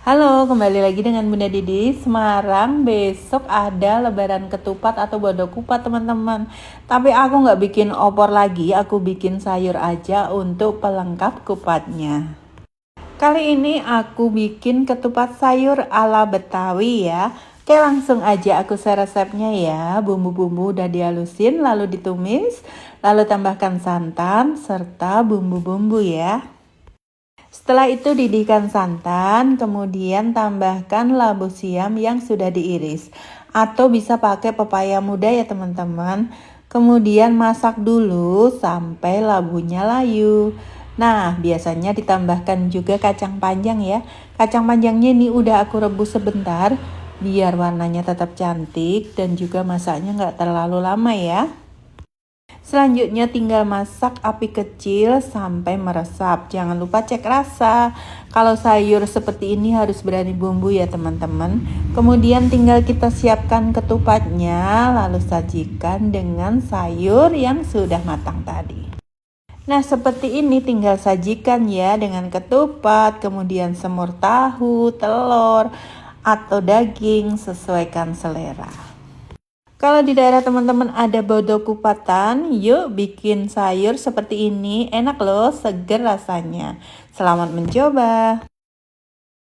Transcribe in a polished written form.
Halo, kembali lagi dengan Bunda Didi Semarang. Besok ada lebaran ketupat atau bodo kupat teman-teman. Tapi aku nggak bikin opor lagi, aku bikin sayur aja untuk pelengkap kupatnya. Kali ini aku bikin ketupat sayur ala Betawi ya. Oke, langsung aja aku share resepnya ya. Bumbu-bumbu udah dihalusin lalu ditumis, lalu tambahkan santan serta bumbu-bumbu ya. Setelah itu didihkan santan, kemudian tambahkan labu siam yang sudah diiris. Atau bisa pakai pepaya muda ya teman-teman. Kemudian masak dulu sampai labunya layu. Nah, biasanya ditambahkan juga kacang panjang ya. Kacang panjangnya ini udah aku rebus sebentar biar warnanya tetap cantik dan juga masaknya nggak terlalu lama ya. Selanjutnya tinggal masak api kecil sampai meresap. Jangan lupa cek rasa. Kalau sayur seperti ini harus berani bumbu ya teman-teman. Kemudian tinggal kita siapkan ketupatnya, lalu sajikan dengan sayur yang sudah matang tadi. Nah, seperti ini tinggal sajikan ya dengan ketupat, kemudian semur tahu, telur, atau daging, sesuaikan selera. Kalau di daerah teman-teman ada bodo kupatan, yuk bikin sayur seperti ini. Enak loh, seger rasanya. Selamat mencoba.